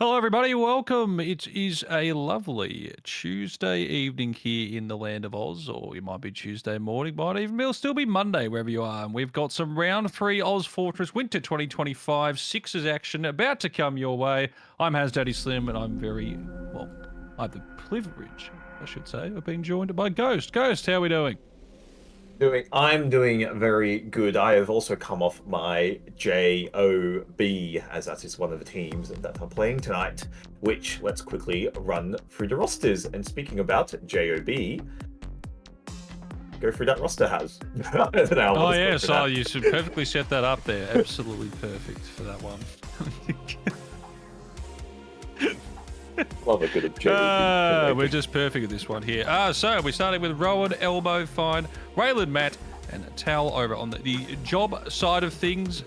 Hello, everybody. Welcome. It is a lovely Tuesday evening here in the land of Oz, or it might be Tuesday morning, might even still be Monday wherever you are. And we've got some round three Oz Fortress Winter 2025 Sixers action about to come your way. I'm HazDaddySlim, and I'm I have the privilege, I should say, of being joined by Ghost. Ghost, how are we doing? I'm doing very good. I have also come off my JOB, as that is one of the teams that are playing tonight, which let's quickly run through the rosters. And speaking about JOB, go through that roster, Has. I don't know Oh, to go yes. through Oh, that. you should perfectly set that up there. Absolutely perfect for that one. Love a bit of JOB. We're just perfect at this one here. So we started with Rowan, Elbow, Fine, Raylan, Matt, and Tal over on the job side of things.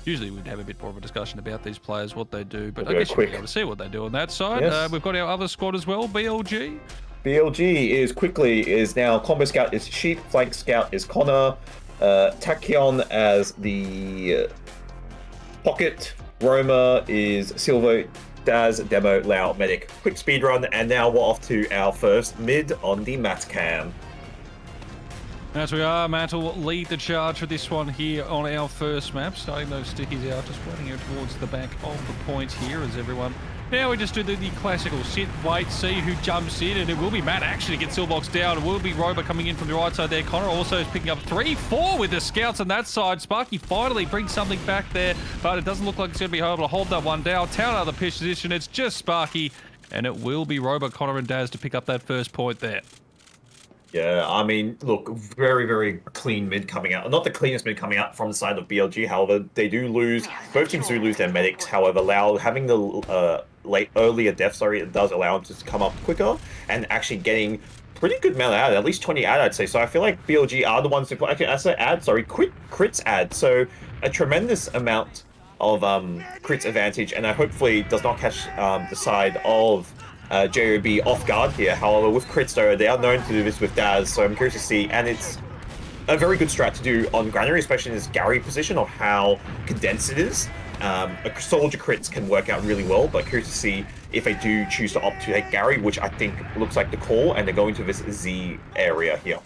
Usually we'd have a bit more of a discussion about these players, what they do, but I guess you'll be able to see what they do on that side. Yes. We've got our other squad as well, BLG. BLG is now Combo Scout is Sheep, Flank Scout is Connor, Tachyon as the Pocket, Roma is Silver, Daz, Demo, Lao, Medic, quick speed run, and now we're off to our first mid on the Mat Cam. As we are, Matt will lead the charge for this one here on our first map, starting those stickies out, just running out towards the back of the point here as everyone. Now we just do the classical sit, wait, see who jumps in, and it will be Matt actually to get Silbox down. It will be Roba coming in from the right side there. Connor also is picking up 3-4 with the scouts on that side. Sparky finally brings something back there, but it doesn't look like it's going to be able to hold that one down. Town out of the pitch position, it's just Sparky, and it will be Roba, Connor, and Daz to pick up that first point there. Yeah, I mean, look, very, very clean mid coming out. Not the cleanest mid coming out from the side of BLG. However, they do lose. Both teams do lose their medics. However, having the earlier death, it does allow them to come up quicker and actually getting pretty good amount of at least 20 I'd say. So I feel like BLG are the ones who actually, I say quick crits add. So a tremendous amount of crits advantage, and I hopefully does not catch the side of JOB off guard here. However, with crits though, they are known to do this with Daz, so I'm curious to see, and it's a very good strat to do on Granary, especially in this Gary position of how condensed it is. A soldier crits can work out really well, but curious to see if they do choose to opt to take Gary, which I think looks like the call, and they're going to this Z area here.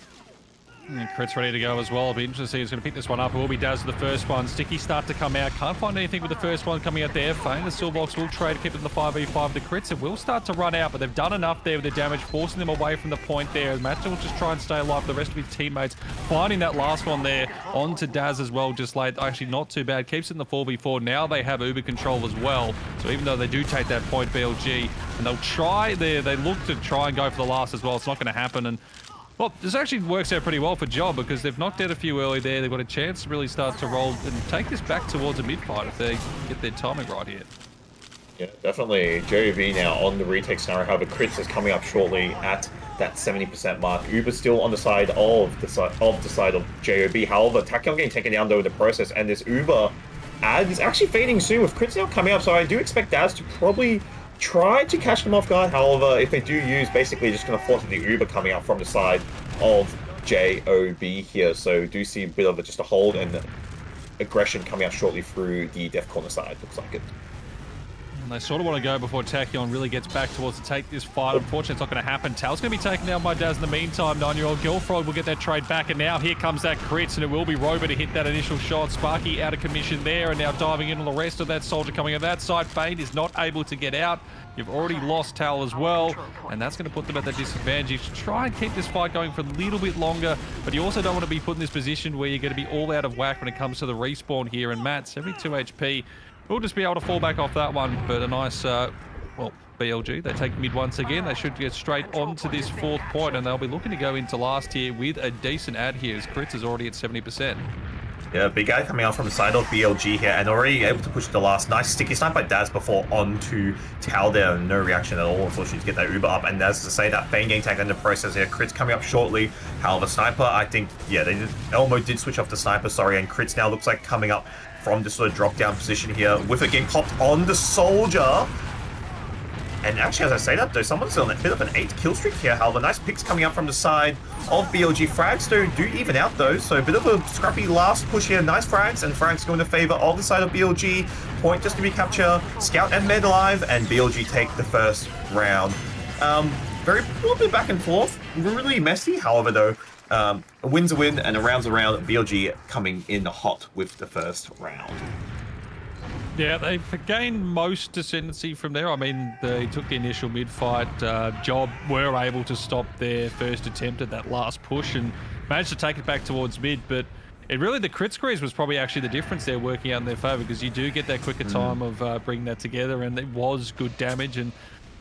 And Crit's ready to go as well. It'll be interesting to see who's going to pick this one up. It will be Daz with the first one. Sticky start to come out. Can't find anything with the first one coming out there. Fane, the Silbox will trade to keep it in the 5v5. The Crits, it will start to run out, but they've done enough there with the damage, forcing them away from the point there. Matt will just try and stay alive. The rest of his teammates finding that last one there onto Daz as well, just late. Actually, not too bad. Keeps it in the 4v4. Now they have Uber control as well. So even though they do take that point, BLG, and they'll try there, they look to try and go for the last as well. It's not going to happen. And well, this actually works out pretty well for Job because they've knocked out a few early there. They've got a chance to really start to roll and take this back towards a mid-fight if they get their timing right here. Yeah, definitely. JOV now on the retake scenario. However, Crits is coming up shortly at that 70% mark. Uber still on the side of JOB. However, Tachyon getting taken down though in the process, and this Uber ad is actually fading soon with Crits now coming up. So I do expect Daz to probably try to catch them off guard. However, if they do use, basically just going to force the Uber coming up from the side of JOB here. So do see a bit of just a hold and aggression coming out shortly through the Death Corner side. Looks like it. And they sort of want to go before Tachyon really gets back towards to take this fight. Unfortunately, it's not going to happen. Tal's going to be taken down by Daz in the meantime. 9-year-old Girlfriend will get that trade back. And now here comes that Crits, and it will be Roba to hit that initial shot. Sparky out of commission there, and now diving in on the rest of that soldier coming on that side. Fane is not able to get out. You've already lost Tal as well, and that's going to put them at that disadvantage. You should try and keep this fight going for a little bit longer, but you also don't want to be put in this position where you're going to be all out of whack when it comes to the respawn here. And Matt's every 2 HP. We'll just be able to fall back off that one, but a nice, well, BLG, they take mid once again. They should get straight onto this fourth point, and they'll be looking to go into last here with a decent ad here, as Crits is already at 70%. Yeah, big guy coming out from the side of BLG here and already able to push the last. Nice sticky snipe by Daz before onto Tal there. No reaction at all, unfortunately, to get that Uber up. And as to say, that Fane getting taken into process here. Crits coming up shortly. However, Sniper, I think, yeah, Elmo did switch off the Sniper, sorry. And Crits now looks like coming up from this sort of drop down position here with it getting popped on the Soldier. And actually, as I say that, though, someone's on a bit of an 8 kill streak here. However, nice picks coming out from the side of BLG. Frags, though, do even out, though. So a bit of a scrappy last push here. Nice frags, and frags go in the favor of the side of BLG. Point just to be capture. Scout and Med alive, and BLG take the first round. A little bit back and forth. Really messy. However, though, a win's a win, and a round's a round. BLG coming in hot with the first round. Yeah, they've gained most ascendancy from there. I mean, they took the initial mid-fight. Job were able to stop their first attempt at that last push and managed to take it back towards mid, but it really, the crit squeeze was probably actually the difference there working out in their favor, because you do get that quicker time of bringing that together, and it was good damage. And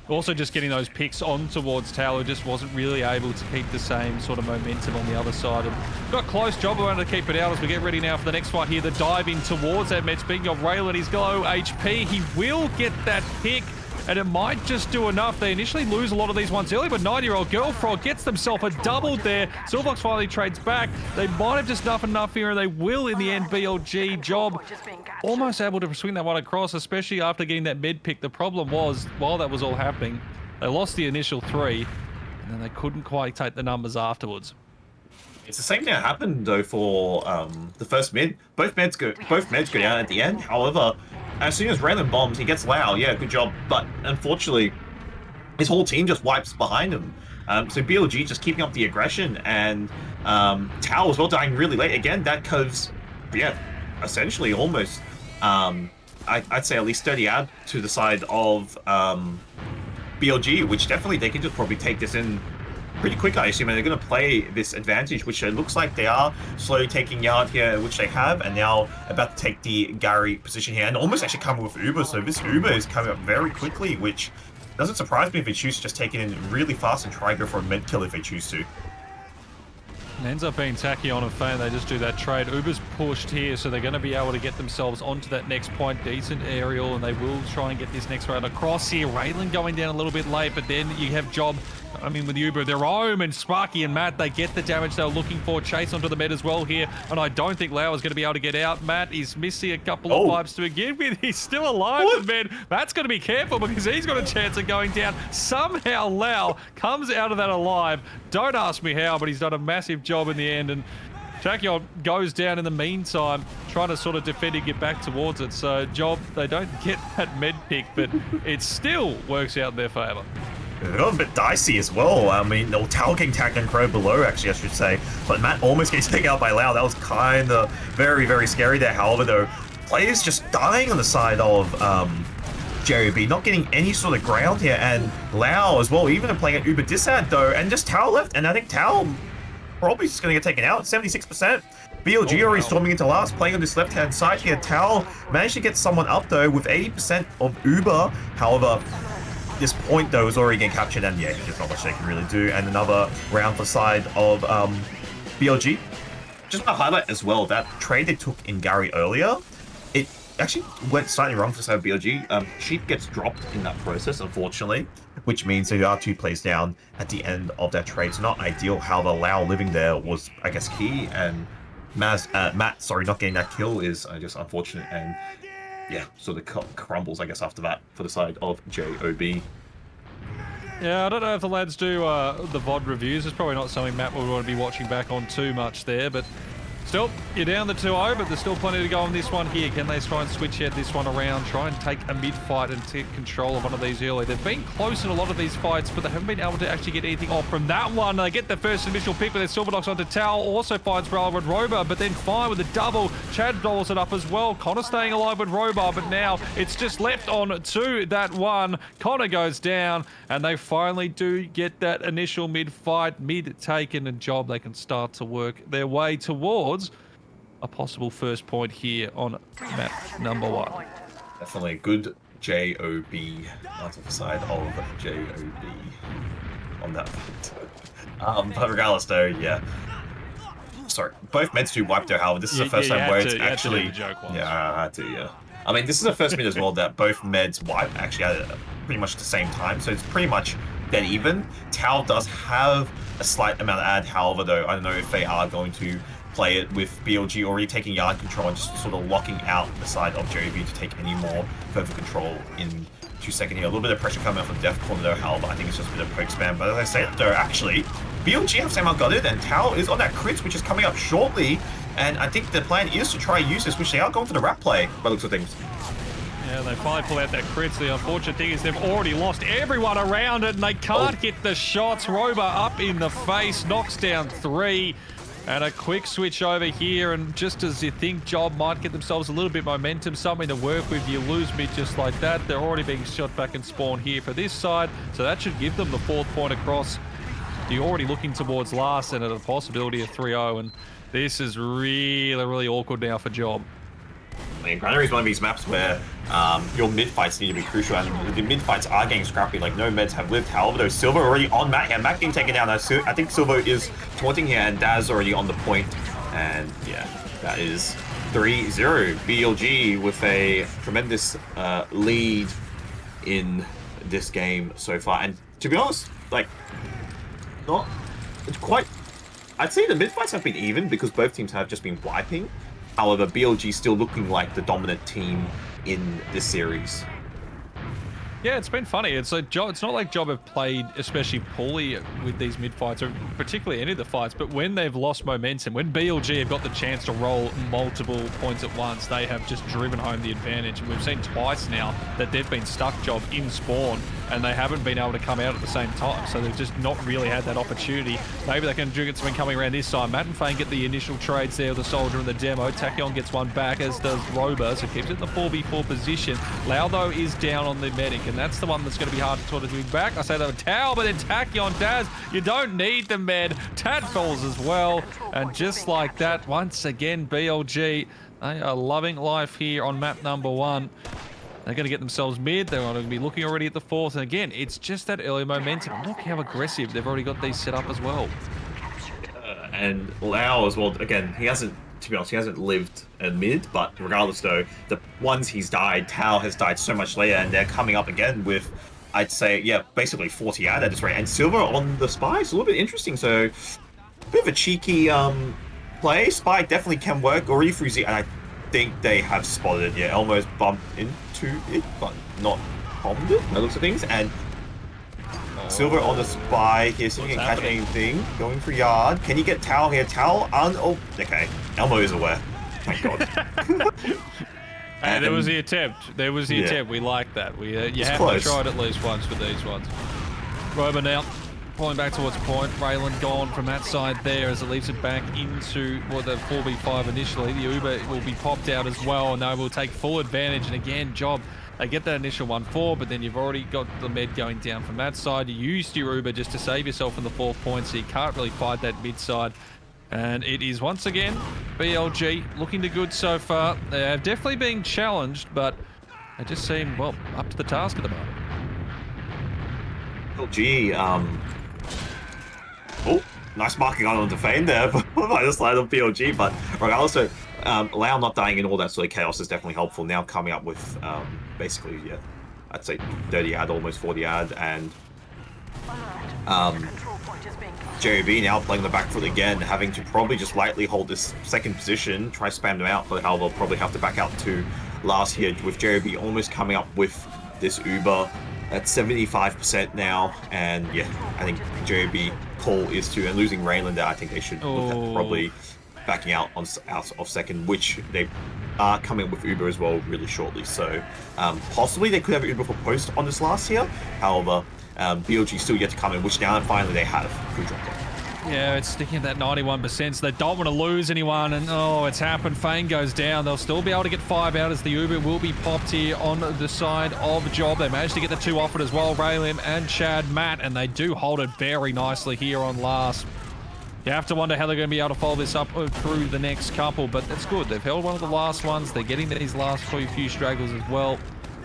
also just getting those picks on towards Taylor just wasn't really able to keep the same sort of momentum on the other side. And got close. Job wanted to keep it out as we get ready now for the next fight here. The dive in towards that med. Speaking of Raylan, he's low HP. He will get that pick, and it might just do enough. They initially lose a lot of these ones early, but 9-year-old Girlfrog gets themselves a double there. Silverfox finally trades back. They might have just enough here, and they will in the end. BLG. Job almost able to swing that one across, especially after getting that mid pick. The problem was, while that was all happening, they lost the initial 3, and then they couldn't quite take the numbers afterwards. It's the same thing that happened though for the first mid. Both meds go down at the end. However, as soon as Raylan bombs, he gets Lau. Yeah, good job. But unfortunately, his whole team just wipes behind him. So BLG just keeping up the aggression, and Tao as well dying really late. Again, that curves, yeah, essentially almost, I'd say at least 30 out to the side of BLG, which definitely they can just probably take this in pretty quick, I assume, and they're going to play this advantage, which it looks like they are slowly taking yard here, which they have, and now about to take the Gary position here, and almost actually coming with Uber. So this Uber is coming up very quickly, which doesn't surprise me if they choose to just take it in really fast and try and go for a mid kill if they choose to. It ends up being tacky on a fan. They just do that trade. Uber's pushed here, so they're going to be able to get themselves onto that next point. Decent aerial, and they will try and get this next round across here. Raylan going down a little bit late, but then you have Job, I mean, with Uber, they're home, and Sparky and Matt, they get the damage they were looking for. Chase onto the med as well here, and I don't think Lau is going to be able to get out. Matt is missing a couple of pipes to begin with. He's still alive, the med. Matt's got to be careful because he's got a chance of going down. Somehow Lau comes out of that alive. Don't ask me how, but he's done a massive job in the end, and Tachyon goes down in the meantime, trying to sort of defend and get back towards it. So Job, they don't get that med pick, but it still works out in their favor. It got a bit dicey as well. I mean, no, Tao getting tagged and Crow below, actually, I should say. But Matt almost gets taken out by Lau. That was kind of very, very scary there. However, though, players just dying on the side of JOB, not getting any sort of ground here. And Lau as well, even playing at Uber Dissad, though. And just Tao left. And I think Tao probably just going to get taken out, 76%. BLG already storming into last, playing on this left-hand side here. Tao managed to get someone up, though, with 80% of Uber. However, this point though is already getting captured, and yeah, there's not much they can really do. And another round for side of BLG. Just want to highlight as well that trade they took in Gary earlier, it actually went slightly wrong for the side of BLG. Sheep gets dropped in that process, unfortunately, which means there are 2 plays down at the end of that trade. It's not ideal. However, Lau living there was, I guess, key, and Matt, sorry, not getting that kill is just unfortunate, and yeah, sort of crumbles, I guess, after that for the side of JOB. Yeah, I don't know if the lads do the VOD reviews. It's probably not something Matt would want to be watching back on too much there, but still, you're down the 2-0, but there's still plenty to go on this one here. Can they try and switch out this one around, try and take a mid-fight and take control of one of these early? They've been close in a lot of these fights, but they haven't been able to actually get anything off from that one. They get the first initial pick with their Silverdogs onto Tao, also finds Rala with Roba, but then fine with the double. Chad dolls it up as well. Connor staying alive with Roba, but now it's just left on to that one. Connor goes down, and they finally do get that initial mid-fight, mid-taken, and Job. They can start to work their way towards a possible first point here on map number 1. Definitely a good JOB out of the side of JOB on that front. But regardless though, yeah. Sorry, both meds do wipe though, however, this is the first time where it's actually... Yeah, I had to, yeah. I mean, this is the first mid as well that both meds wipe actually at pretty much the same time, so it's pretty much dead even. Tao does have a slight amount of ad, however though, I don't know if they are going to play it with BLG already taking yard control and just sort of locking out the side of JOB to take any more further control in 2-second here. A little bit of pressure coming off of Def Corner though, however, I think it's just a bit of poke spam. But as I say that though, actually, BLG have somehow got it, and Tao is on that crit, which is coming up shortly. And I think the plan is to try and use this, which they are going for the wrap play, by the looks of things. Yeah, they finally pull out that crit. So the unfortunate thing is they've already lost everyone around it, and they can't get the shots. Roba up in the face, knocks down 3. And a quick switch over here, and just as you think Job might get themselves a little bit momentum, something to work with, you lose mid just like that. They're already being shot back and spawn here for this side, so that should give them the 4th point across. You're already looking towards last and at a possibility of 3-0, and this is really, really awkward now for Job. I mean, Granary is one of these maps where your mid-fights need to be crucial, and the mid-fights are getting scrappy, like no meds have lived. However, though, Silver already on Matt here. Matt getting taken down. I think Silver is taunting here, and Daz already on the point. And yeah, that is 3-0. BLG with a tremendous lead in this game so far. And to be honest, like, it's quite... I'd say the mid-fights have been even because both teams have just been wiping. However, BLG still looking like the dominant team in this series. Yeah, it's been funny. It's like it's not like Job have played especially poorly with these mid-fights, or particularly any of the fights, but when they've lost momentum, when BLG have got the chance to roll multiple points at once, they have just driven home the advantage. And we've seen twice now that they've been stuck, Job, in spawn, and they haven't been able to come out at the same time. So they've just not really had that opportunity. Maybe they can get something coming around this time. Matt and Fane get the initial trades there with the Soldier and the demo. Tachyon gets one back, as does Roba, so keeps it in the 4v4 position. Lau, though, is down on the medic, and that's the one that's going to be hard to sort of bring back. I say that with Tao, but then Tachyon, Daz, you don't need the med. Tad falls as well, and just like that, once again, BLG, they are loving life here on map number 1. They're going to get themselves mid. They're going to be looking already at the 4th. And again, it's just that early momentum. Look how aggressive they've already got these set up as well. And Lau as well, again, he hasn't, to be honest, he hasn't lived in mid, but regardless though, the ones he's died, Tao has died so much later, and they're coming up again with, I'd say, yeah, basically 40 ad at this rate. And Silver on the Spy is a little bit interesting, so a bit of a cheeky play. Spy definitely can work, already through Z, and I think they have spotted it. Yeah, almost bumped into it, but not bombed it, by the looks of things. And Silver on the Spy here, so you can catch anything. Going for yard. Can you get Tao here? Tao on... Oh, okay. Elmo is aware. Thank God. And there was the attempt. There was the attempt. We like that. You have to try it at least once with these ones. Roba now pulling back towards point. Raylan gone from that side there as it leaves it back into the 4v5 initially. The Uber will be popped out as well, and they will take full advantage. And again, Job, they get that initial 1-4, but then you've already got the med going down from that side. You used your Uber just to save yourself in the 4th point, so you can't really fight that mid side. And it is once again BLG looking to good so far. They have definitely been challenged, but they just seem, well, up to the task at the moment. BLG, oh, nice marking on the Fane there by the side of BLG, but regardless of Lau not dying in all that sort of chaos is definitely helpful. Now coming up with basically, yeah, I'd say 30 ad, almost 40 ad, and JB now playing the back foot again, having to probably just lightly hold this 2nd position, try spam them out, but they'll probably have to back out to last here with JB almost coming up with this Uber at 75% now. And yeah, I think JB call is to, and losing Raylan there, I think they should look at probably backing out of 2nd, which they are coming up with Uber as well really shortly. So possibly they could have Uber for post on this last here. However, BLG still yet to come in, which now finally they have. Who dropped it? Yeah, it's sticking at that 91%, so they don't want to lose anyone, and oh, it's happened. Fane goes down. They'll still be able to get 5 out as the Uber will be popped here on the side of Job. They managed to get the 2 off it as well, Raylim and Chad Matt, and they do hold it very nicely here on last. You have to wonder how they're going to be able to follow this up through the next couple, but that's good. They've held one of the last ones. They're getting these last few stragglers as well.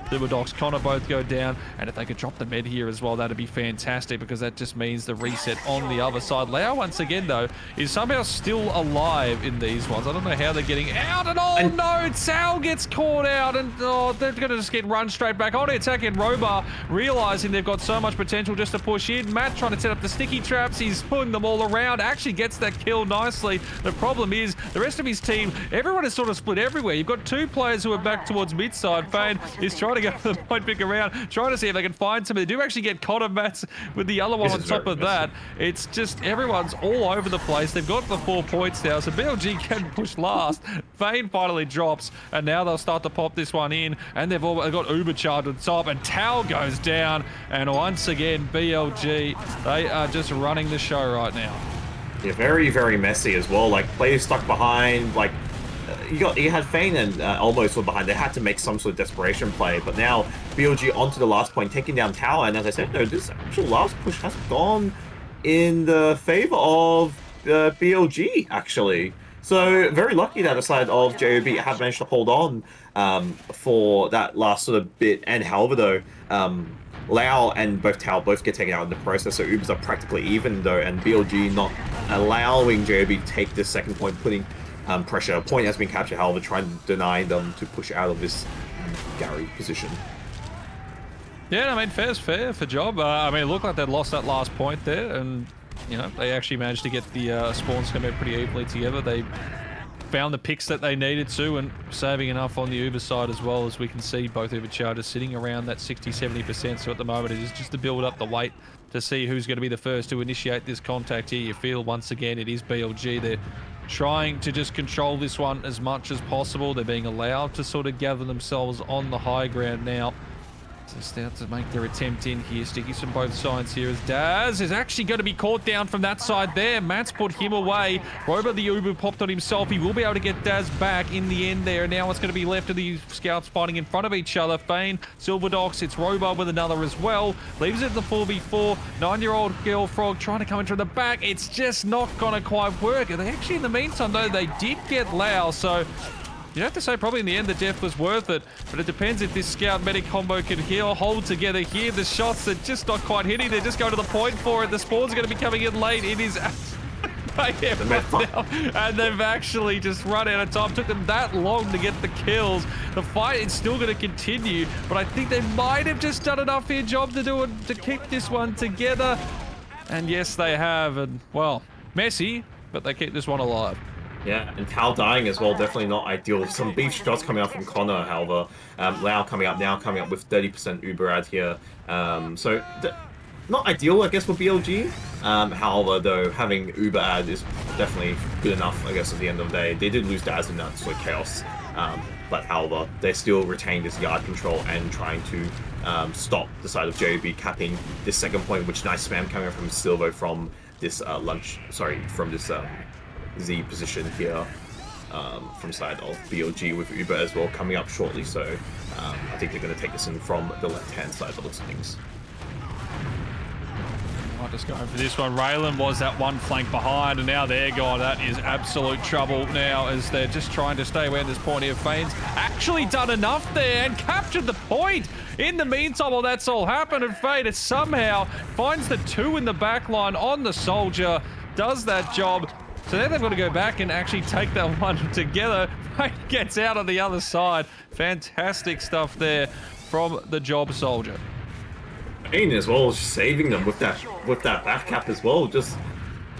Dubadox, Connor both go down, and if they could drop the med here as well, that'd be fantastic, because that just means the reset on the other side. Lau, once again, though, is somehow still alive in these ones. I don't know how they're getting out at all. No, Sal gets caught out, and oh, they're going to just get run straight back on. Attacking Roba, realizing they've got so much potential just to push in. Matt trying to set up the sticky traps. He's pulling them all around, actually gets that kill nicely. The problem is, the rest of his team, everyone is sort of split everywhere. You've got 2 players who are back towards mid side. Fane is trying trying to go for the point pick around, trying to see if they can find somebody. They do actually get Connor Mats with the other one on top of that. It's just everyone's all over the place. They've got the 4 points now, so BLG can push last. Vane finally drops, and now they'll start to pop this one in, and they've got Uber charged on top, and Tao goes down, and once again, BLG, they are just running the show right now. Yeah, very, very messy as well. Like, players stuck behind, like, you had Fane and almost were behind. They had to make some sort of desperation play, but now BLG onto the last point, taking down Tower, and as I said, no, this actual last push has gone in the favor of BLG, actually. So, very lucky that the side of JOB have managed to hold on for that last sort of bit, and however, though, Lau and both Tao both get taken out in the process, so Ubers are practically even, though, and BLG not allowing JOB to take this second point, putting pressure. A point has been captured, however, trying to deny them to push out of this Gary position. Yeah, I mean, fair's fair for Job. I mean, it looked like they'd lost that last point there, and, you know, they actually managed to get the spawns come out pretty evenly together. They found the picks that they needed to, and saving enough on the Uber side as well. As we can see, both Uber chargers sitting around that 60-70%, so at the moment it is just to build up the weight to see who's going to be the first to initiate this contact here. You feel, once again, it is BLG. They're trying to just control this one as much as possible. They're being allowed to sort of gather themselves on the high ground now. Just out to make their attempt in here. Stickies from both sides here as Daz is actually going to be caught down from that side there. Matt's put him away. Robo the Uber popped on himself. He will be able to get Daz back in the end there. Now it's going to be left of the scouts fighting in front of each other. Fane, Silverdox, it's Robo with another as well. Leaves it the 4v4. 9-year-old Girl Frog trying to come into the back. It's just not going to quite work. And they actually, in the meantime, though, they did get Lau, so you have to say probably in the end the death was worth it, but it depends if this scout medic combo can hold together here. The shots are just not quite hitting. They're just going to the point for it. The spawns are going to be coming in late. It is now, and they've actually just run out of time. Took them that long to get the kills. The fight is still going to continue, but I think they might have just done enough here, Job, to do it, to keep this one together. And yes, they have. And well, messy, but they keep this one alive. Yeah, and Tao dying as well, definitely not ideal. Some beef shots coming out from Connor, however. Lau coming up with 30% Uber ad here. So, not ideal, I guess, for BLG. However, though, having Uber ad is definitely good enough, I guess, at the end of the day. They did lose Daz in that sort of chaos. But, however, they still retain this yard control and trying to stop the side of JB capping this second point, which nice spam coming from Silvo from this from this Z position here from side of BLG with Uber as well coming up shortly. So I think they're going to take this in from the left-hand side of the looks of things. Might just going for this one. Raylan was that one flank behind, and now they're gone. That is absolute trouble now as they're just trying to stay away at this point here. Fane's actually done enough there and captured the point. In the meantime, while that's all happened, and Fane somehow finds the 2 in the back line on the soldier, does that job. So then they've got to go back and actually take that one together. Fane gets out on the other side. Fantastic stuff there from the Job soldier. Fane as well, saving them with that back cap as well. Just,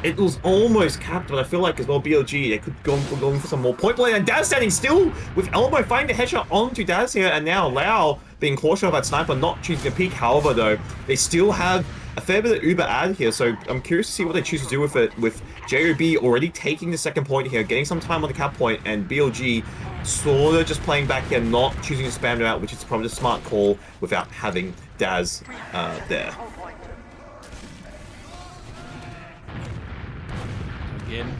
it was almost capped, but I feel like as well BLG, they could go for some more point play. And Daz standing still with Elmo finding the headshot onto Daz here, and now Lau being cautious of that sniper, not choosing to peek. However, though, they still have a fair bit of Uber ad here, so I'm curious to see what they choose to do with it, with JOB already taking the second point here, getting some time on the cap point, and BLG sort of just playing back here, not choosing to spam them out, which is probably a smart call without having Daz there. Again,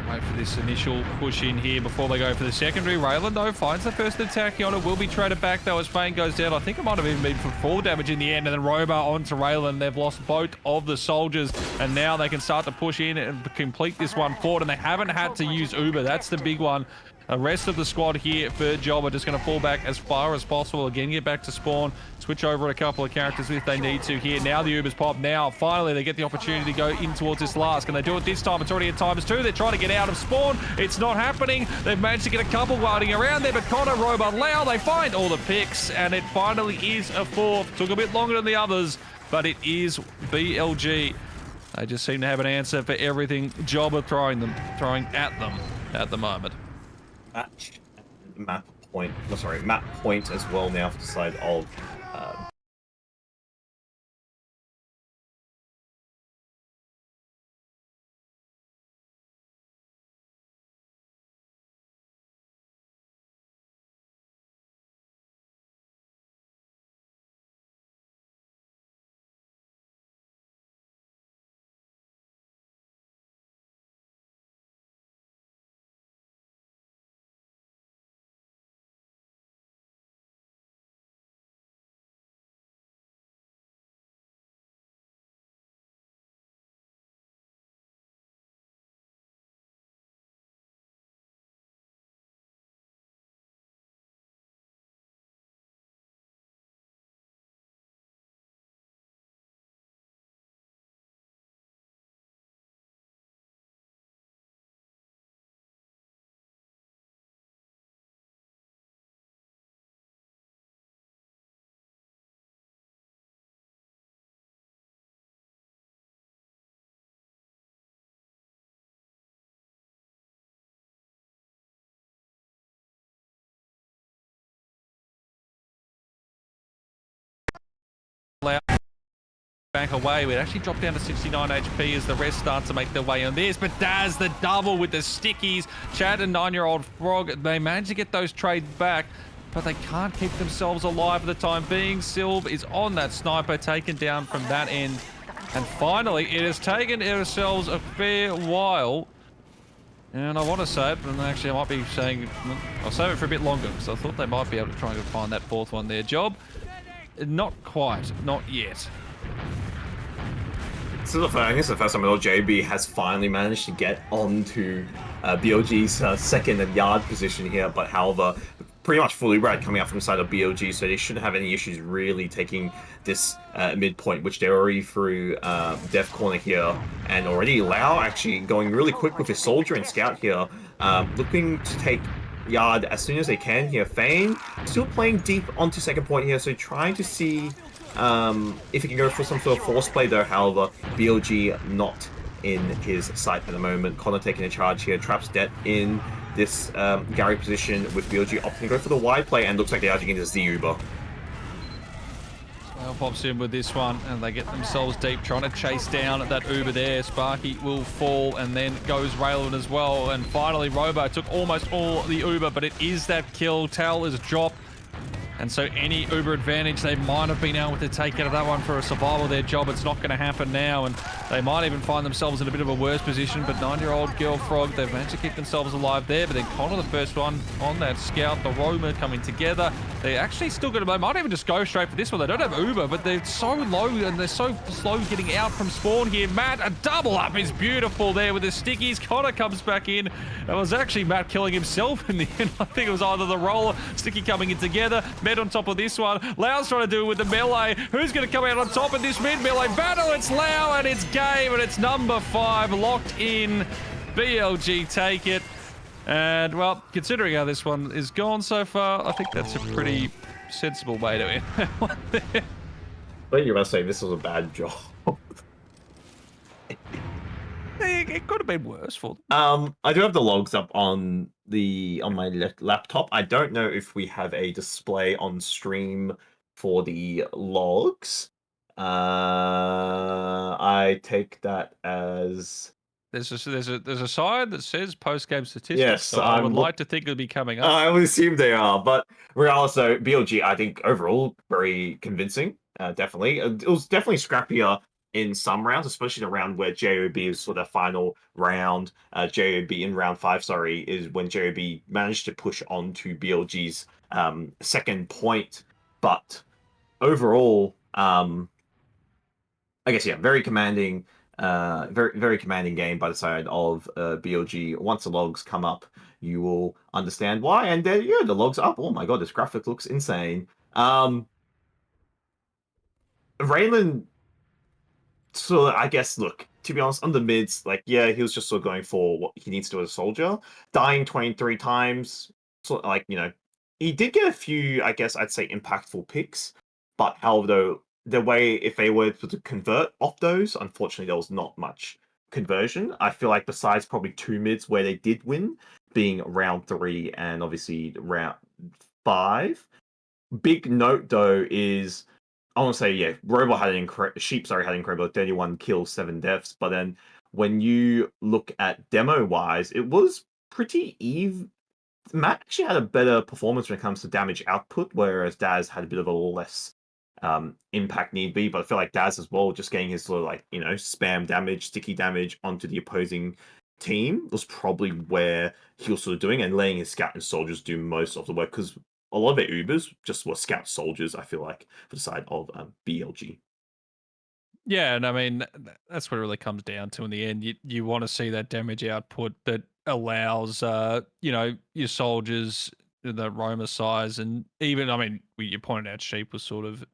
wait for this initial push in here before they go for the secondary. Raylan, though, finds the first attack on it. Will be traded back, though, as Fane goes down. I think it might have even been for 4 damage in the end. And then Robo onto Raylan. They've lost both of the soldiers. And now they can start to push in and complete this one forward. And they haven't had to use Uber. That's the big one. The rest of the squad here for Job are just going to fall back as far as possible. Again, get back to spawn. Switch over a couple of characters if they need to here. Now the Ubers pop. Now, finally, they get the opportunity to go in towards this last. Can they do it this time? It's already at ×2. They're trying to get out of spawn. It's not happening. They've managed to get a couple riding around there, but Connor, Robo, Lau, they find all the picks, and it finally is a 4th. Took a bit longer than the others, but it is BLG. They just seem to have an answer for everything Job are throwing at them at the moment. Match and map point. No, sorry, map point as well now for the side of. Back away. We'd actually drop down to 69 HP as the rest start to make their way on this. But Daz, the double with the stickies. Chad and 9-year-old Frog, they managed to get those trades back, but they can't keep themselves alive for the time being. Silv is on that sniper, taken down from that end. And finally, it has taken ourselves a fair while. And I want to say it, but actually I might be saying, I'll save it for a bit longer, because I thought they might be able to try and find that fourth one there. Job, not quite, not yet. So I think it's the first time JB has finally managed to get onto BLG's second and yard position here, but however, pretty much fully right coming out from the side of BLG, so they shouldn't have any issues really taking this midpoint, which they're already through Death Corner here, and already Lau actually going really quick with his Soldier and Scout here, looking to take yard as soon as they can here. Fane still playing deep onto second point here, so trying to see if he can go for some sort of force play though. However, BLG not in his sight at the moment. Connor taking a charge here, traps Det in this Gary position with BLG opting to go for the wide play, and looks like they're edging into the Uber. Well, pops in with this one, and they get themselves deep, trying to chase down that Uber there. Sparky will fall, and then goes Raylan as well. And finally, Robo took almost all the Uber, but it is that kill. Tal is dropped. And so any Uber advantage they might have been able to take out of that one for a survival of their job, it's not going to happen now. And they might even find themselves in a bit of a worse position. But 9-year-old Girl Frog, they've managed to keep themselves alive there. But then Connor, the first one on that Scout, the Roma coming together. They're actually still going to, they might even just go straight for this one. They don't have Uber, but they're so low and they're so slow getting out from spawn here. Matt, a double up is beautiful there with the stickies. Connor comes back in. It was actually Matt killing himself in the end. I think it was either the roller, Sticky coming in together. Med on top of this one. Lau's trying to do it with the melee. Who's going to come out on top of this mid-melee battle? It's Lau, and it's game, and it's number 5 locked in. BLG take it. And, well, considering how this one is gone so far, I think that's a pretty sensible way to end that one there. I thought you were about to say this was a bad job. It could have been worse for them. I do have the logs up on my laptop. I don't know if we have a display on stream for the logs. I take that as There's a side that says post-game statistics. Yes, so I would like to think it would be coming up. I would assume they are, but regardless, so BLG, I think overall very convincing. Definitely, it was definitely scrappier in some rounds, especially the round where JOB is sort of final round. JOB in round 5, sorry, is when JOB managed to push on to BLG's second point. But overall, I guess yeah, very commanding. Very commanding game by the side of BLG. Once the logs come up, you will understand why. And yeah, the logs up. Oh my god, this graphic looks insane. Raylan, so I guess, look, to be honest, on the mids, like, yeah, he was just sort of going for what he needs to do as a soldier. Dying 23 times, so like, you know, he did get a few, I guess I'd say, impactful picks. But however, though, the way, if they were to convert off those, unfortunately, there was not much conversion. I feel like besides probably 2 mids where they did win, being round 3 and obviously round 5. Big note though is I want to say Robot had Sheep had incredible 31 kills, 7 deaths, but then when you look at demo wise, it was pretty even. Matt actually had a better performance when it comes to damage output, whereas Daz had a bit of a less impact need be. But I feel like Daz as well, just getting his sort of like spam damage, sticky damage onto the opposing team was probably where he was sort of doing, and letting his scout and soldiers do most of the work because a lot of their Ubers just were scout soldiers. I feel like for the side of BLG. Yeah, and I mean that's what it really comes down to in the end. You want to see that damage output that allows your soldiers the roamer size, and even I mean you pointed out sheep was sort of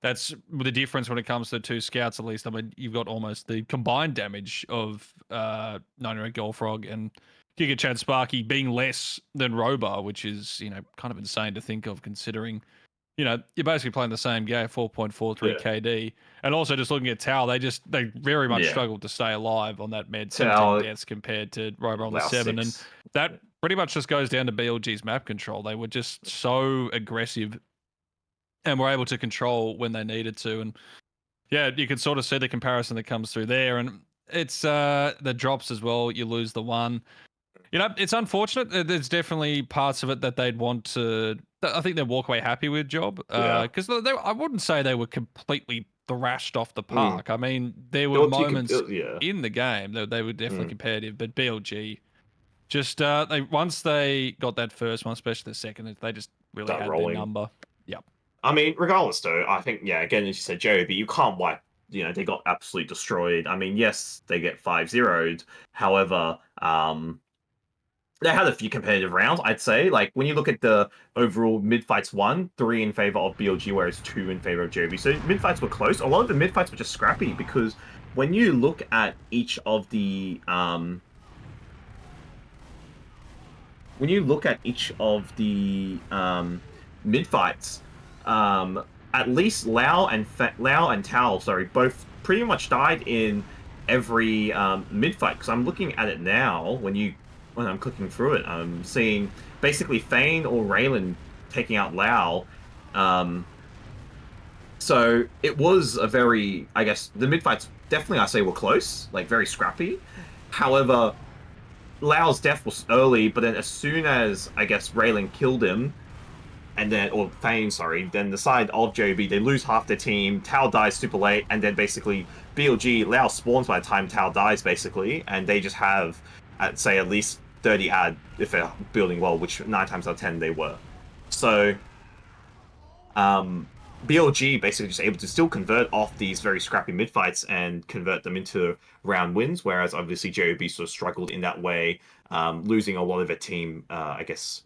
that's the difference when it comes to the two scouts. At least I mean you've got almost the combined damage of 9 Goldfrog and Giga Chad Sparky being less than Robar, which is kind of insane to think of considering you're basically playing the same game, 4.43 Yeah. KD. And also just looking at Tau, they very much Yeah. struggled to stay alive on that med. 17 Tau, deaths compared to Robo on the Lao 7. And 6. that pretty much just goes down to BLG's map control. They were just so aggressive and were able to control when they needed to. And yeah, you can sort of see the comparison that comes through there. And it's the drops as well. You lose the one. It's unfortunate. There's definitely parts of it that they'd want to. I think they'd walk away happy with job Yeah. because I wouldn't say they were completely thrashed off the Mm. park. I mean, there were There were two. moments Yeah. in the game that they were definitely Mm. competitive, but BLG just they once they got that first one, especially the second, they just really Start had their rolling. number. Yep. I mean, regardless though, I think again as you said, Joey, but you can't wipe. They got absolutely destroyed. I mean, yes, they get 5-0'd. However, they had a few competitive rounds, I'd say. Like when you look at the overall mid fights, 3 in favor of BLG, whereas 2 in favor of JB. So mid fights were close. A lot of the mid fights were just scrappy because when you look at each of the mid fights, at least Lao and Tao, sorry, both pretty much died in every mid fight. Because I'm looking at it now. When I'm clicking through it, I'm seeing basically Fane or Raylan taking out Lao. So it was a very, I guess, the mid fights definitely I say were close, like very scrappy. However, Lao's death was early, but then as soon as I guess Raylan killed him, and then or Fane, sorry, then the side of JB they lose half their team. Tao dies super late, and then basically BLG Lao spawns by the time Tao dies, basically, and they just have, I'd say, at least 30 ad if they're building well, which 9 times out of 10 they were. So, BLG basically just able to still convert off these very scrappy mid fights and convert them into round wins, whereas obviously JOB sort of struggled in that way, losing a lot of their team, I guess,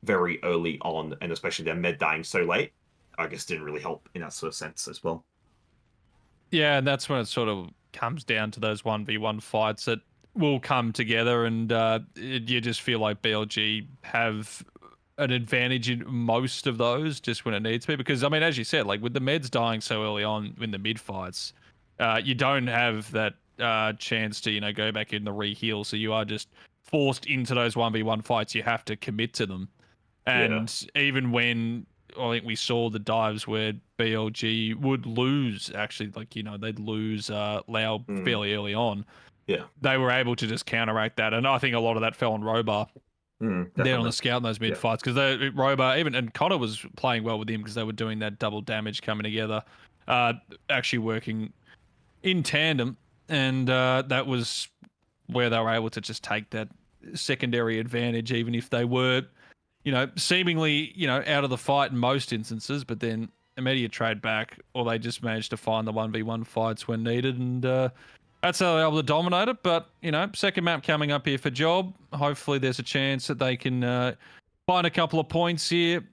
very early on, and especially their med dying so late, I guess didn't really help in that sort of sense as well. Yeah, and that's when it sort of comes down to those 1v1 fights that will come together, and you just feel like BLG have an advantage in most of those just when it needs to be. Because, I mean, as you said, like with the meds dying so early on in the mid fights, you don't have that chance to, go back in the re-heal. So you are just forced into those 1v1 fights. You have to commit to them. Yeah. And even when I think we saw the dives where BLG would lose, actually, like, they'd lose Lao fairly early on. Yeah. They were able to just counteract that. And I think a lot of that fell on Robar. They're on the scout in those mid fights because Robar, even, and Connor was playing well with him because they were doing that double damage coming together, actually working in tandem. And that was where they were able to just take that secondary advantage, even if they were seemingly, out of the fight in most instances, but then immediate trade back, or they just managed to find the 1v1 fights when needed, and that's how they're able to dominate it. But, second map coming up here for Job. Hopefully there's a chance that they can find a couple of points here,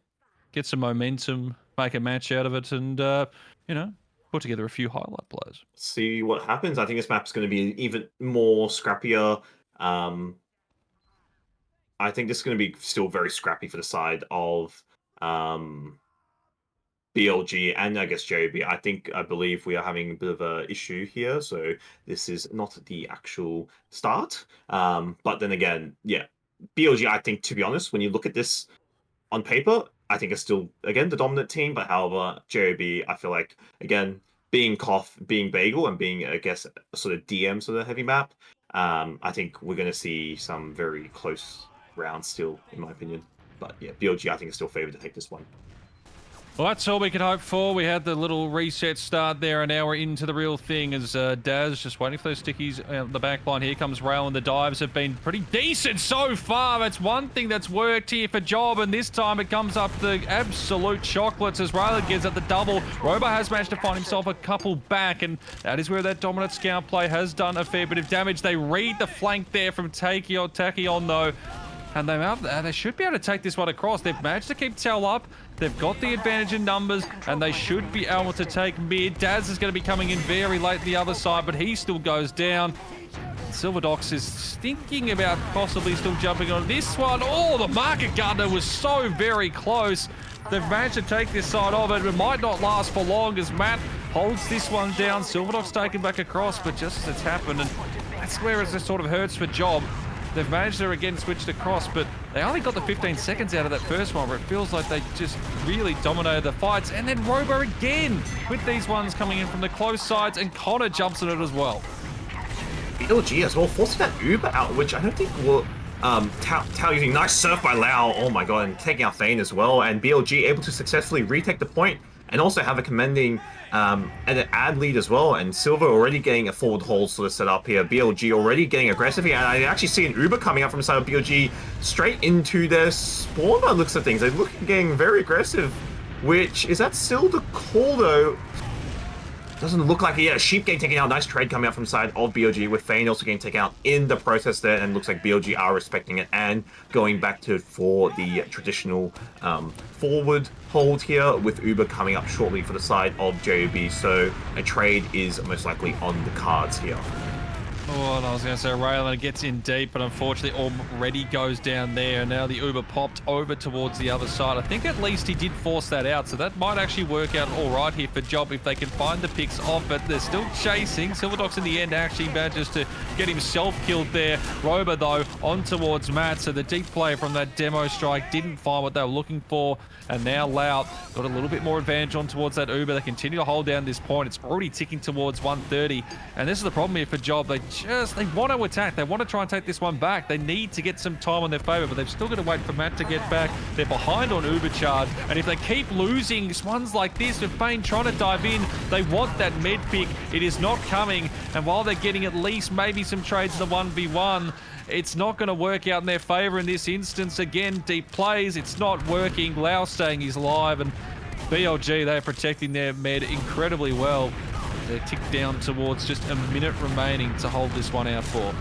get some momentum, make a match out of it, and, put together a few highlight plays. See what happens. I think this map's going to be even more scrappier. I think this is going to be still very scrappy for the side of BLG and I guess JB. I believe we are having a bit of a issue here, so this is not the actual start. But then again, yeah, BLG, I think, to be honest, when you look at this on paper, I think it's still, again, the dominant team. But however, JOB, I feel like, again, being Koth, being Bagel, and being, I guess, a sort of DM sort of heavy map, I think we're going to see some very close rounds still, in my opinion. But yeah, BLG, I think, is still favored to take this one. Well, that's all we can hope for. We had the little reset start there, and now we're into the real thing as Daz just waiting for those stickies out the back line. Here comes Rail, and the dives have been pretty decent so far. That's one thing that's worked here for Job, and this time it comes up the absolute chocolates as Rail gets at the double. Robo has managed to find himself a couple back, and that is where that dominant scout play has done a fair bit of damage. They read the flank there from Tachyon, though. And they should be able to take this one across. They've managed to keep Tell up. They've got the advantage in numbers, and they should be able to take mid. Daz is going to be coming in very late the other side, but he still goes down. Silverdox is thinking about possibly still jumping on this one. Oh, the market gardener was so very close. They've managed to take this side of it. It might not last for long as Matt holds this one down. Silverdox taken back across, but just as it's happened, and that's where it sort of hurts for Job. They've managed to again switch across, but they only got the 15 seconds out of that first one where it feels like they just really dominated the fights. And then Robo again with these ones coming in from the close sides, and Connor jumps on it as well. BLG as well, forcing that Uber out, which I don't think will... Tao using nice surf by Lau, oh my god, and taking out Thane as well, and BLG able to successfully retake the point, and also have a commanding and an ad lead as well, and Silver already getting a forward hold sort of set up here. BLG already getting aggressive here, and I actually see an Uber coming up from the side of BLG straight into their spawn by the looks of things. They look getting very aggressive, which is that still the call though? Doesn't look like it. Yeah, Sheep getting taken out. Nice trade coming out from the side of BLG, with Fane also getting taken out in the process there, and looks like BLG are respecting it and going back to for the traditional forward hold here, with Uber coming up shortly for the side of JOB. So a trade is most likely on the cards here. Oh, and I was going to say Raylan gets in deep, but unfortunately already goes down there. And now the Uber popped over towards the other side. I think at least he did force that out, so that might actually work out all right here for Job if they can find the picks off it. They're still chasing. Silverdox in the end actually manages to get himself killed there. Robo, though, on towards Matt, so the deep play from that demo strike didn't find what they were looking for. And now Loud got a little bit more advantage on towards that Uber. They continue to hold down this point. It's already ticking towards 130. And this is the problem here for Job. They want to attack. They want to try and take this one back. They need to get some time on their favor, but they've still got to wait for Matt to get back. They're behind on Uber charge. And if they keep losing ones like this, with Fane trying to dive in, they want that med pick. It is not coming. And while they're getting at least maybe some trades in the 1v1, it's not going to work out in their favor in this instance. Again, deep plays, it's not working. Lau staying he's live, and BLG, they're protecting their med incredibly well. They're ticked down towards just a minute remaining to hold this one out for.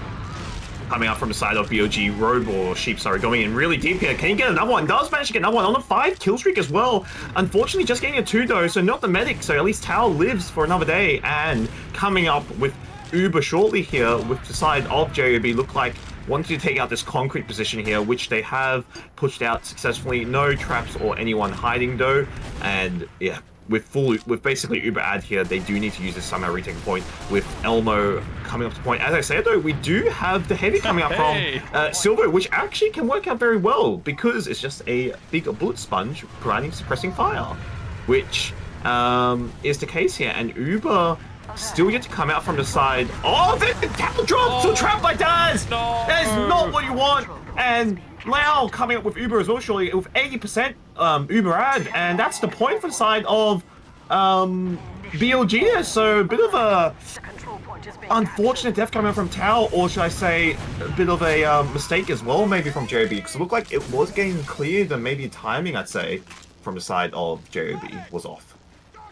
Coming out from the side of BLG, Robo, or Sheep, sorry, going in really deep here. Can he get another one? Does manage to get another one on a 5 kill streak as well. Unfortunately, just getting a 2 though, so not the medic, so at least Tao lives for another day. And coming up with Uber shortly here with the side of JOB, look like wanting to take out this concrete position here, which they have pushed out successfully. No traps or anyone hiding though, and yeah, with basically Uber ad here, they do need to use this somehow retake point with Elmo coming up to point. As I said though, we do have the heavy coming up from Silver, which actually can work out very well because it's just a big bullet sponge providing suppressing fire, which is the case here. And Uber still yet to come out from the side. Oh, the tackle drop! So trapped by Daz! No. That is not what you want! And Lau coming up with Uber as well, surely, with 80% Uber ad, and that's the point for the side of BLG. So a bit of a unfortunate death coming out from Tao, or should I say a bit of a mistake as well, maybe from JOB, because it looked like it was getting cleared, and maybe timing, I'd say, from the side of JOB was off.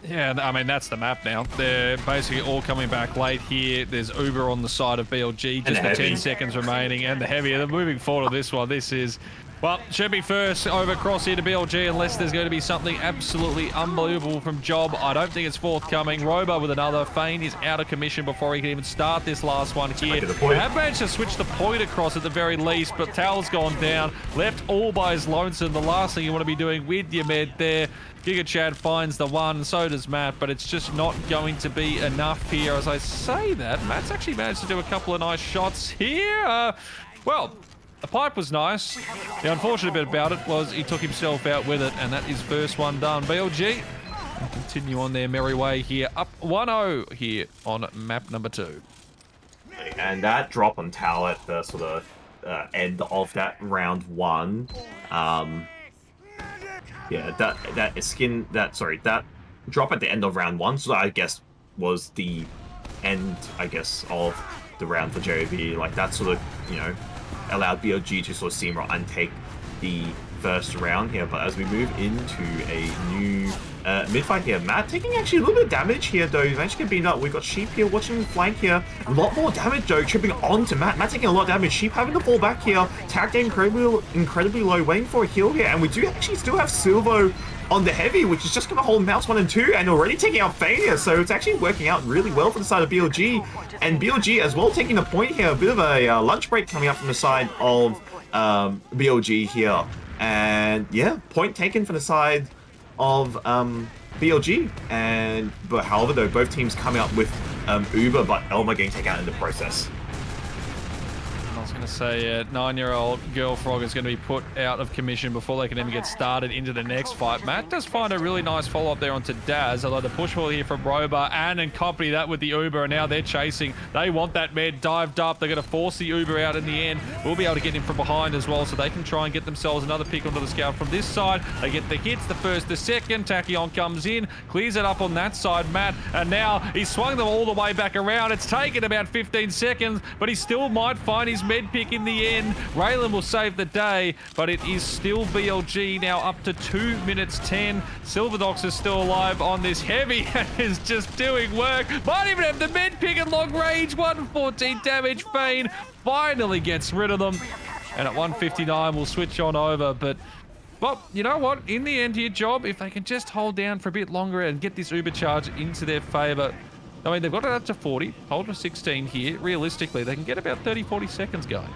Yeah, I mean, that's the map now. They're basically all coming back late here. There's Uber on the side of BLG, just the 10 seconds remaining, and the heavy. They're moving forward on this one. This is, well, should be first over across here to BLG unless there's going to be something absolutely unbelievable from Job. I don't think it's forthcoming. Robo with another. Fane is out of commission before he can even start this last one here. They have managed to switch the point across at the very least, but Tal's gone down, left all by his lonesome. The last thing you want to be doing with your med there. Giga Chad finds the one, so does Matt, but it's just not going to be enough here. As I say that, Matt's actually managed to do a couple of nice shots here. Well, The pipe was nice. The unfortunate bit about it was he took himself out with it, and that is first one done. BLG will continue on their merry way here, up 1-0 here on map number 2. And that drop on Tau at the sort of end of that round 1, yeah, that drop at the end of round 1, so I guess was the end, I guess, of the round for JOB. Like, that sort of, you know, allowed BLG to sort of steamroll and take the first round here. But as we move into a new mid-fight here, Matt taking actually a little bit of damage here, though. He's actually beaten up. We've got Sheep here watching the flank here. A lot more damage, though, tripping onto Matt. Matt taking a lot of damage. Sheep having to fall back here. Tag game incredibly low, waiting for a heal here. And we do actually still have Silvo on the heavy, which is just going to hold Mouse 1 and 2, and already taking out Fane here. So it's actually working out really well for the side of BLG. And BLG as well taking the point here. A bit of a lunch break coming up from the side of BLG here. And yeah, point taken for the side of BLG. But however, though, both teams coming up with Uber, but Elma getting taken out in the process. I was going to say, 9-year-old Girl Frog is going to be put out of commission before they can even get started into the next fight. Matt does find a really nice follow-up there onto Daz, although the push ball here from Roba and accompany that with the Uber, and now they're chasing. They want that med dived up. They're going to force the Uber out in the end. We'll be able to get him from behind as well, so they can try and get themselves another pick onto the scout from this side. They get the hits, the first, the second. Tachyon comes in, clears it up on that side, Matt, and now he's swung them all the way back around. It's taken about 15 seconds, but he still might find his med pick in the end. Raylan will save the day, but it is still BLG now up to 2 minutes 10. Silverdox is still alive on this heavy and is just doing work. Might even have the med pick at long range. 114 damage. Fane finally gets rid of them. And at 159, we'll switch on over. But, well, you know what? In the end here, Job, if they can just hold down for a bit longer and get this Uber charge into their favor, I mean, they've got it up to 40, hold to 16 here. Realistically, they can get about 30, 40 seconds going.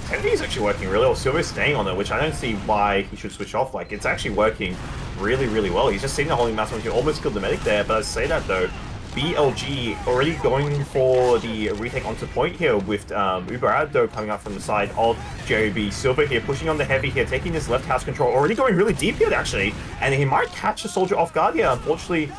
Kennedy is actually working really well. Silver's staying on it, which I don't see why he should switch off. Like, it's actually working really, really well. He's just sitting there holding mouse when he almost killed the medic there. But I say that, though, BLG already going for the retake onto point here with Uber Addo coming up from the side of JOB. Silver here pushing on the heavy here, taking this left house control, already going really deep here, actually. And he might catch a soldier off guard here. Unfortunately,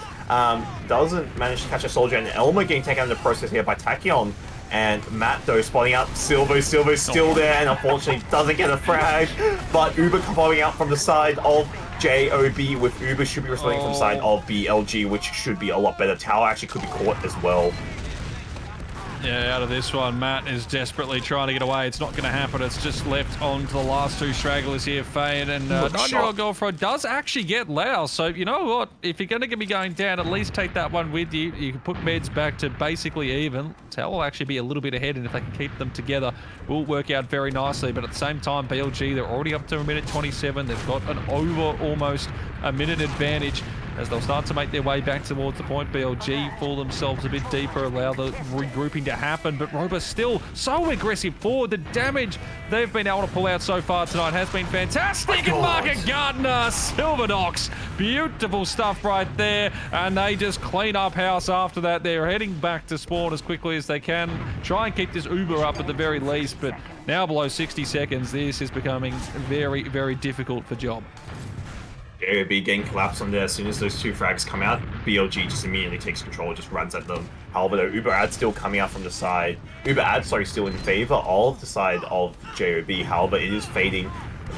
doesn't manage to catch a soldier, and Elma getting taken out of the process here by Tachyon. And Matt, though, spotting out Silvo's still there, and unfortunately doesn't get a frag. But Uber following out from the side of JOB, with Uber should be responding from the side of BLG, which should be a lot better. Tower actually could be caught as well. Yeah, out of this one, Matt is desperately trying to get away. It's not going to happen. It's just left on to the last two stragglers here, Fane. And 9-year-old Girlfriend does actually get Lau. So, you know what? If you're going to be going down, at least take that one with you. You can put meds back to basically even. Tau will actually be a little bit ahead, and if they can keep them together, will work out very nicely. But at the same time, BLG, they're already up to a minute 27. They've got an over almost a minute advantage as they'll start to make their way back towards the point. BLG fall themselves a bit deeper, allow the regrouping to happen, but Roba's still so aggressive forward. The damage they've been able to pull out so far tonight has been fantastic. And Market Gardner, Silverdox, beautiful stuff right there, and they just clean up house after that. They're heading back to spawn as quickly as they can, try and keep this Uber up at the very least, but now below 60 seconds, this is becoming very, very difficult for Job. JOB getting collapsed on there as soon as those two frags come out. BLG just immediately takes control, just runs at them. However, though, Uber Ad still coming out from the side. Uber Ad, sorry, still in favor of the side of JOB. However, it is fading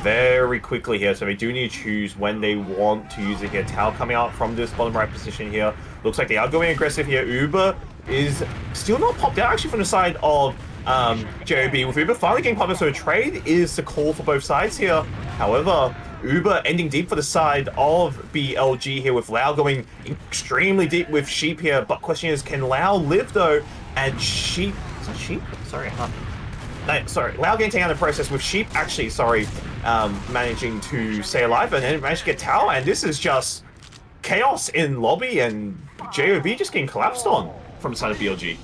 very quickly here, so they do need to choose when they want to use it here. Tau coming out from this bottom right position here. Looks like they are going aggressive here. Uber is still not popped out actually from the side of JOB. With Uber finally getting popped out, so a trade is the call for both sides here. However, Uber ending deep for the side of BLG here, with Lau going extremely deep with Sheep here. But question is, can Lau live though? And Sheep, is that Sheep? Sorry, no, sorry. Lau getting taken out of the process, with Sheep actually, managing to stay alive and then managed to get Tau. And this is just chaos in lobby, and JOB just getting collapsed on from the side of BLG.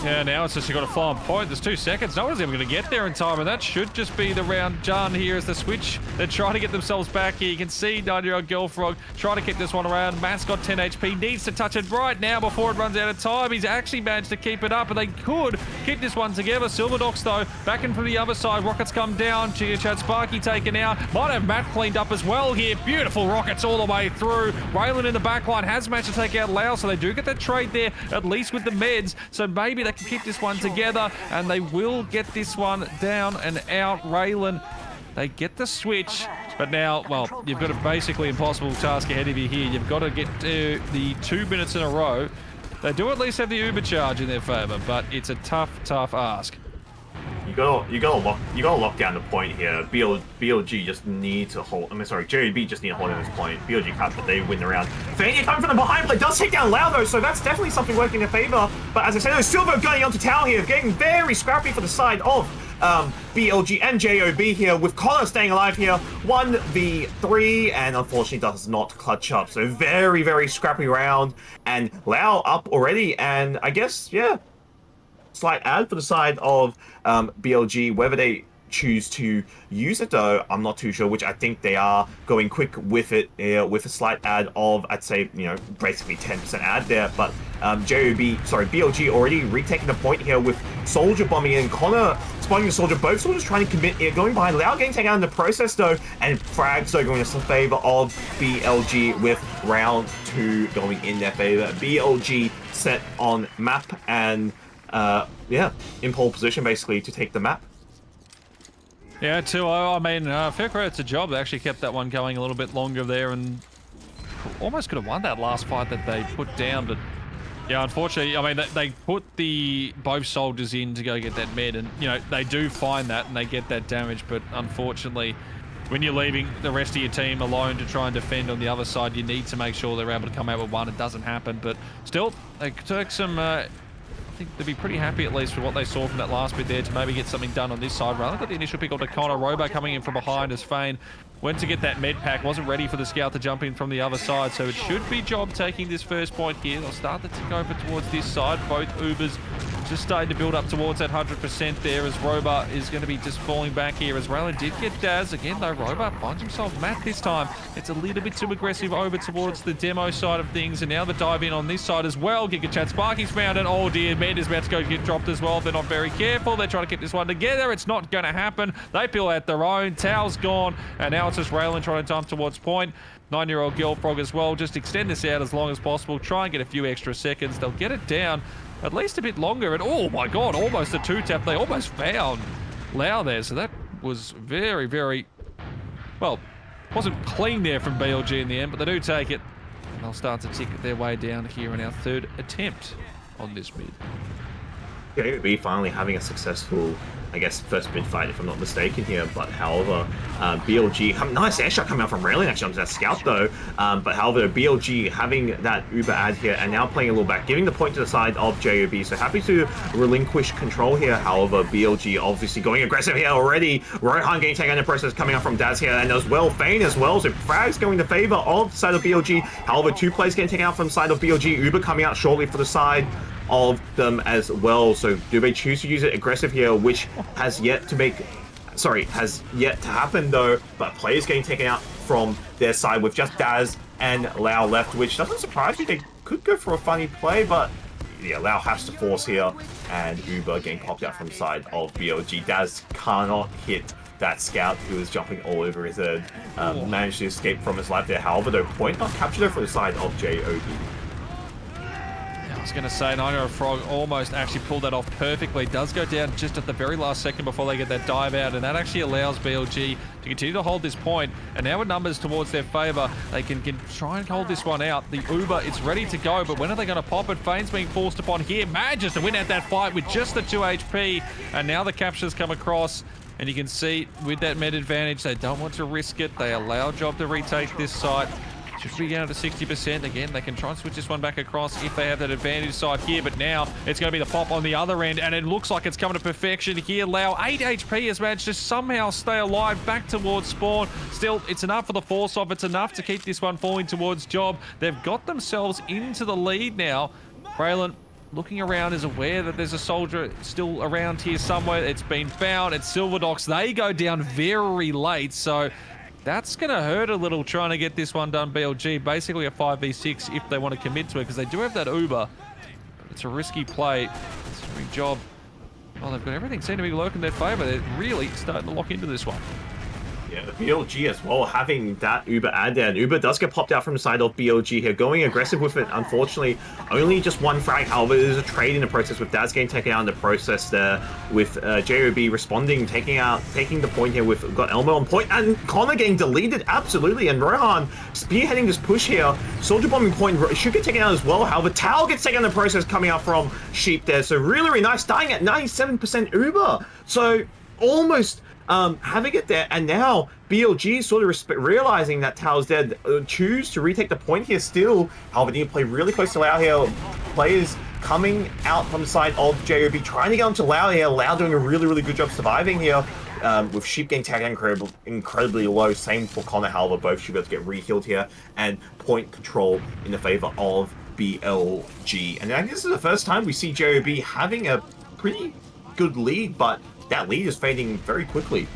Yeah, now it's just got to find point. There's 2 seconds. No one's ever going to get there in time, and that should just be the round done here as the switch. They're trying to get themselves back here. You can see 9-year-old Girlfrog trying to keep this one around. Matt's got 10 HP, needs to touch it right now before it runs out of time. He's actually managed to keep it up, and they could keep this one together. Silverdogs, though, back in from the other side. Rockets come down. Chad Sparky taken out. Might have Matt cleaned up as well here. Beautiful rockets all the way through. Raylan in the back line has managed to take out Lau, so they do get that trade there, at least with the meds. So maybe they can keep this one together, and they will get this one down and out. Raylan, they get the switch, but now, well, you've got a basically impossible task ahead of you here. You've got to get to the 2 minutes in a row. They do at least have the Uber charge in their favor, but it's a tough ask. You gotta lock down the point here. BLG just need to hold. I mean, sorry, JB just need to hold in this point. BLG catch, but they win the round. Fania coming from the behind play does take down Lau though, so that's definitely something working in their favor. But as I said, there's Silver going onto tower here, getting very scrappy for the side of BLG and JOB here, with Connor staying alive here. 1v3, and unfortunately does not clutch up. So very scrappy round, and Lau up already, and I guess, yeah, slight ad for the side of BLG. Whether they choose to use it though, I'm not too sure, which I think they are going quick with it, with a slight ad of, I'd say, you know, basically 10% ad there. But BLG already retaking the point here with Soldier bombing in. Connor spawning the Soldier, both Soldiers trying to commit here, going behind. Lau getting taken out in the process though, and frags though going in favor of BLG, with round 2 going in their favor. BLG set on map, and yeah, in pole position basically to take the map. Yeah, 2-0. I mean, fair credit to Job. They actually kept that one going a little bit longer there, and almost could have won that last fight that they put down. But yeah, unfortunately, I mean, they put both soldiers in to go get that med, and you know they do find that and they get that damage. But unfortunately, when you're leaving the rest of your team alone to try and defend on the other side, you need to make sure they're able to come out with one. It doesn't happen, but still, they took some. I think they'd be pretty happy at least with what they saw from that last bit there to maybe get something done on this side. Raylan got the initial pick on to Connor. Robo coming in from behind as Fane went to get that med pack, wasn't ready for the scout to jump in from the other side, so it should be Job taking this first point here. They'll start to tick over towards this side. Both Ubers just starting to build up towards that 100% there, as Roba is going to be just falling back here, as Raylan did get Daz. Again though, Roba finds himself Matt this time. It's a little bit too aggressive over towards the demo side of things, and now the dive in on this side as well. Giga Chat Sparky's found it. Oh dear, Med is about to go get dropped as well. They're not very careful. They're trying to keep this one together. It's not going to happen. They peel out their own. Tao's gone, and now it's just Raylan trying to dump towards point. 9-year-old Girlfrog as well. Just extend this out as long as possible. Try and get a few extra seconds. They'll get it down at least a bit longer. And oh my god, almost a 2-tap. They almost found Lau there. So that was very, well, wasn't clean there from BLG in the end, but they do take it. And they'll start to tick their way down here in our third attempt on this mid. JOB finally having a successful, I guess, first mid fight, if I'm not mistaken here. But however, BLG, nice air shot coming out from Raylan actually onto that scout though. But however, BLG having that Uber ad here and now playing a little back, giving the point to the side of JOB. So happy to relinquish control here. However, BLG obviously going aggressive here already. Rohan getting taken out in the process, coming up from Daz here, and as well Fane as well. So frags going in favor of the side of BLG. However, 2 players getting taken out from the side of BLG. Uber coming out shortly for the side of them as well. So do they choose to use it aggressive here, which has yet to happen though. But players getting taken out from their side with just Daz and Lau left, which doesn't surprise me. They could go for a funny play, but yeah, Lau has to force here, and Uber getting popped out from the side of BLG. Daz cannot hit that scout who was jumping all over his head. Managed to escape from his life there. However, the point not captured there for the side of JOB. I was going to say, 9-year-old Frog almost actually pulled that off perfectly. Does go down just at the very last second before they get that dive out, and that actually allows BLG to continue to hold this point. And now with numbers towards their favor, they can try and hold this one out. The Uber, it's ready to go, but when are they going to pop it? Fane's being forced upon here. Manages to win out that fight with just the 2 HP, and now the captures come across. And you can see with that med advantage, they don't want to risk it. They allow Job to retake this site. Should be down to 60%. Again, they can try and switch this one back across if they have that advantage side here, but now it's going to be the pop on the other end, and it looks like it's coming to perfection here. Lau, 8 HP, has managed to somehow stay alive back towards spawn. Still, it's enough for the force off. It's enough to keep this one falling towards Job. They've got themselves into the lead now. Raylan looking around, is aware that there's a soldier still around here somewhere. It's been found. It's Silverdogs. They go down very late, so that's going to hurt a little trying to get this one done, BLG. Basically a 5v6 if they want to commit to it, because they do have that Uber. It's a risky play. It's a big job. Oh, they've got everything seem to be working in their favour. They're really starting to lock into this one. Yeah, the BLG as well, having that Uber ad there. And Uber does get popped out from the side of BLG here, going aggressive with it. Unfortunately, only just one frag. However, there's a trade in the process with Daz getting taken out in the process there, with JOB responding, taking the point here with got Elmo on point, and Connor getting deleted, absolutely. And Rohan spearheading this push here. Soldier bombing point should get taken out as well. However, Tao gets taken in the process coming out from Sheep there. So really, really nice, dying at 97% Uber. So almost having it there, and now BLG sort of realizing that Tao's dead, choose to retake the point here still. However, they need to play really close to Lau here. Players coming out from the side of JOB, trying to get onto Lau here. Lau doing a really, really good job surviving here, with Sheep getting tagged incredibly low. Same for Connor, however, both should be able to get re-healed here, and point control in the favor of BLG. And I think this is the first time we see JOB having a pretty good lead, but that lead is fading very quickly.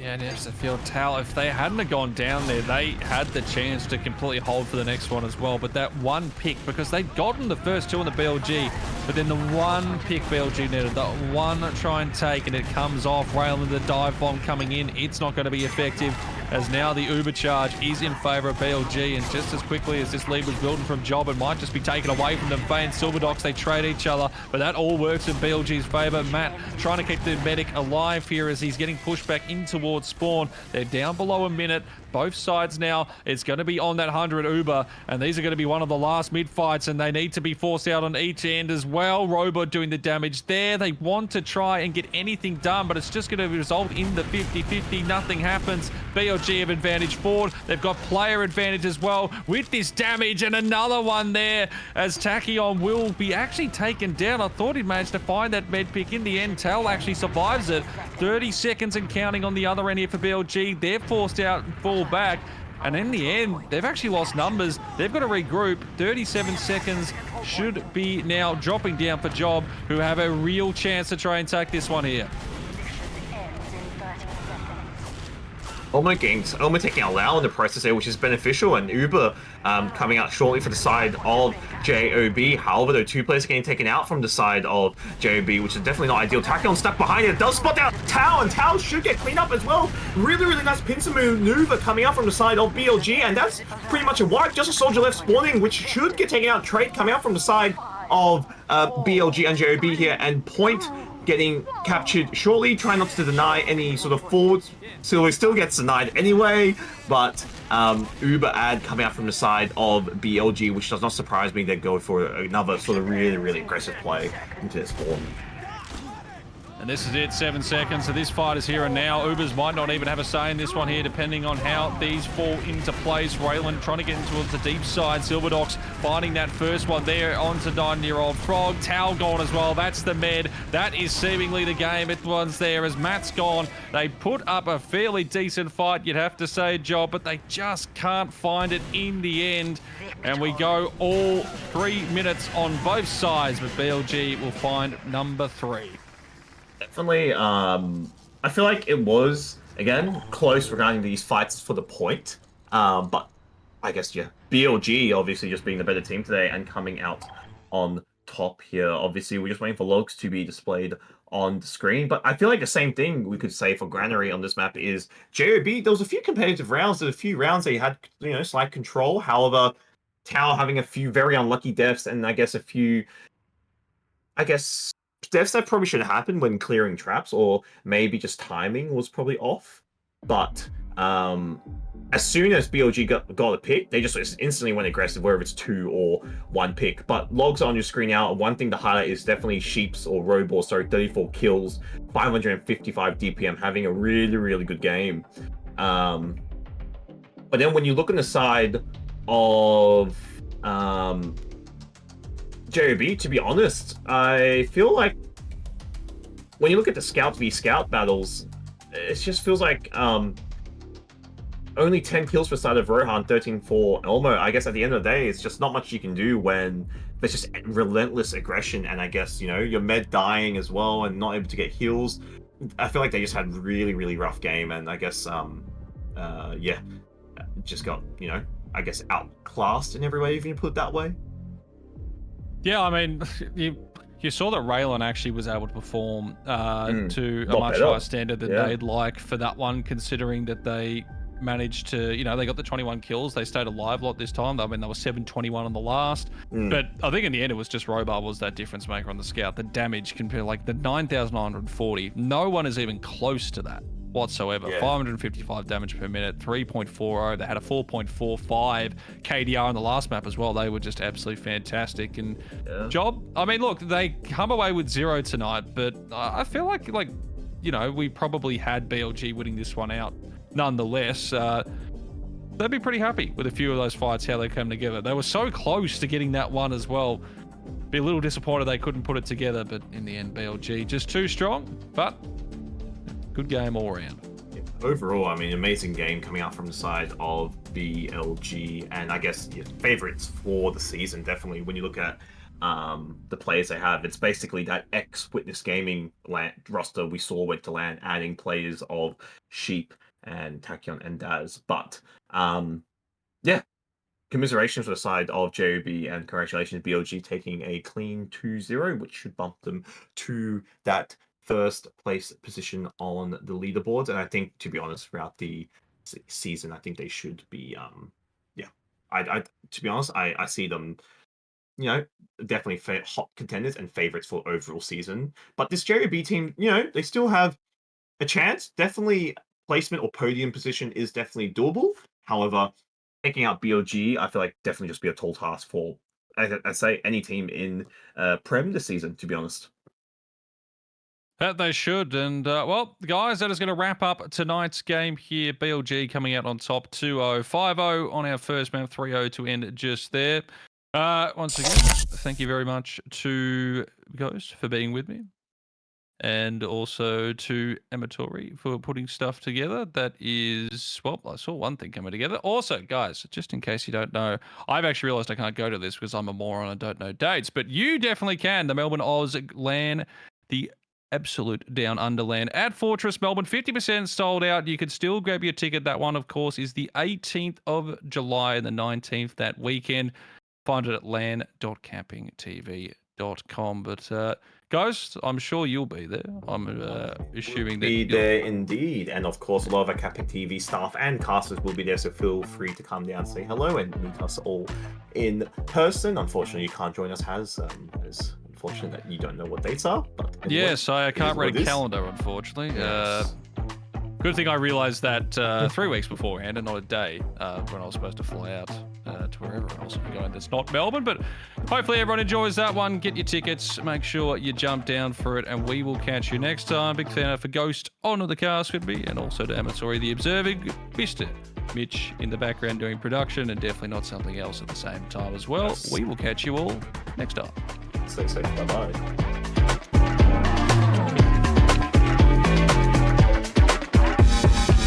Yeah, and it's a field towel. If they hadn't have gone down there, they had the chance to completely hold for the next one as well. But that one pick, because they'd gotten the first two on the BLG, but then the one pick BLG needed, the one try and take, and it comes off. Railing the dive bomb coming in, it's not going to be effective, as now the Uber charge is in favor of BLG, and just as quickly as this lead was building from Job, it might just be taken away from them. Faye and Silverdogs, they trade each other, but that all works in BLG's favor. Matt trying to keep the medic alive here as he's getting pushed back in towards spawn. They're down below a minute. Both sides now, it's going to be on that 100 Uber, and these are going to be one of the last mid-fights, and they need to be forced out on each end as well. Robot doing the damage there. They want to try and get anything done, but it's just going to result in the 50-50. Nothing happens. BLG have advantage forward. They've got player advantage as well with this damage, and another one there as Tachyon will be actually taken down. I thought he'd managed to find that med pick. In the end, Tal actually survives it. 30 seconds and counting on the other end here for BLG. They're forced out and fall back, and in the end, they've actually lost numbers. They've got to regroup. 37 seconds should be now dropping down for Job, who have a real chance to try and take this one here. Elmo taking a Lau in the process there, which is beneficial, and Uber coming out shortly for the side of JOB. However, though, two players are getting taken out from the side of JOB, which is definitely not ideal. Tachyon stuck behind it. Does spot out Tao, and Tao should get cleaned up as well. Really, really nice pincer maneuver coming out from the side of BLG, and that's pretty much a wipe. Just a soldier left spawning, which should get taken out. Trade coming out from the side of BLG and JOB here, and Point getting captured shortly, trying not to deny any sort of forwards. Silver still gets denied anyway, but Uber ad coming out from the side of BLG, which does not surprise me. They go for another sort of really, really aggressive play into their spawn. And this is it, 7 seconds. So this fight is here and now. Ubers might not even have a say in this one here, depending on how these fall into place. Raylan trying to get into the deep side. Silverdogs finding that first one there onto 9-year-old Frog. Tao gone as well. That's the med. That is seemingly the game. It was there as Matt's gone. They put up a fairly decent fight, you'd have to say, Job, but they just can't find it in the end. And we go all 3 minutes on both sides, but BLG will find number 3. Definitely, I feel like it was, again, close regarding these fights for the point. But I guess, yeah, BLG obviously just being the better team today and coming out on top here. Obviously, we're just waiting for logs to be displayed on the screen. But I feel like the same thing we could say for Granary on this map is JOB. There was a few competitive rounds. There's a few rounds that you had, you know, slight control. However, Tao having a few very unlucky deaths, and I guess a few, deaths that probably should have happened when clearing traps, or maybe just timing was probably off. But as soon as BLG got a pick, they just instantly went aggressive, whether it's 2 or 1 pick. But logs on your screen now. One thing to highlight is definitely Sheeps or Robo, 34 kills, 555 DPM, having a really, really good game. But then when you look on the side of JOB, to be honest, I feel like when you look at the Scout v Scout battles, it just feels like only 10 kills for side of Rohan, 13 for Elmo. I guess at the end of the day, it's just not much you can do when there's just relentless aggression, and I guess, you know, your med dying as well and not able to get heals. I feel like they just had really, really rough game, and I guess, yeah, just got, you know, I guess outclassed in every way, if you put it that way. Yeah, I mean, you saw that Raylan actually was able to perform to a much better. higher standard than Yeah. they'd like for that one, considering that they managed to, you know, they got the 21 kills. They stayed alive a lot this time. I mean, they were 721 on the last. But I think in the end, it was just Robar was that difference maker on the scout. The damage compared, like the 9,940, no one is even close to that whatsoever. Yeah. 555 damage per minute, 3.40. They had a 4.45 KDR on the last map as well. They were just absolutely fantastic. And job, I mean, look, they come away with 0 tonight, but I feel like, you know, we probably had BLG winning this one out. Nonetheless, they'd be pretty happy with a few of those fights, how they came together. They were so close to getting that one as well. Be a little disappointed they couldn't put it together, but in the end, BLG just too strong, but good game all around. Yeah, overall, I mean, amazing game coming out from the side of BLG, and I guess favorites for the season, definitely. When you look at the players they have, it's basically that ex-Witness Gaming roster we saw went to land, adding players of Sheep and Tachyon and Daz. But yeah, commiserations for the side of JOB, and congratulations BLG taking a clean 2-0, which should bump them to that first place position on the leaderboards. And I think, to be honest, throughout the season, I think they should be yeah, I to be honest, I see them, you know, definitely hot contenders and favorites for overall season. But this JOB team, you know, they still have a chance. Definitely placement or podium position is definitely doable. However, taking out BLG, I feel like definitely just be a tall task for, I say, any team in Prem this season, to be honest. That they should. And, well, guys, that is going to wrap up tonight's game here. BLG coming out on top 2-0, 5-0 on our first map, 3-0 to end just there. Once again, thank you very much to Ghost for being with me. And also to Amatori for putting stuff together. That is, well, I saw one thing coming together. Also, guys, just in case you don't know, I've actually realized I can't go to this because I'm a moron and don't know dates, but you definitely can. The Melbourne Oz LAN, the absolute down under LAN at Fortress Melbourne, 50% sold out. You could still grab your ticket. That one, of course, is the 18th of July and the 19th that weekend. Find it at lan.cappingtv.com. But Ghost, I'm sure you'll be there. I'm assuming that be there indeed, and of course a lot of our Capping TV staff and casters will be there, so feel free to come down, say hello, and meet us all in person. Unfortunately, you can't join us, it's unfortunate that you don't know what dates are. But anyway, yes, I can't read a calendar, unfortunately. Yes. Good thing I realized that 3 weeks beforehand and not a day when I was supposed to fly out to wherever else I'm going that's not Melbourne. But hopefully everyone enjoys that one. Get your tickets. Make sure you jump down for it, and we will catch you next time. Big fan for Ghost on the cast with me, and also to Amatori the Observing, Mr. Mitch in the background doing production, and definitely not something else at the same time as well. We will catch you all next time. Stay safe. Bye-bye.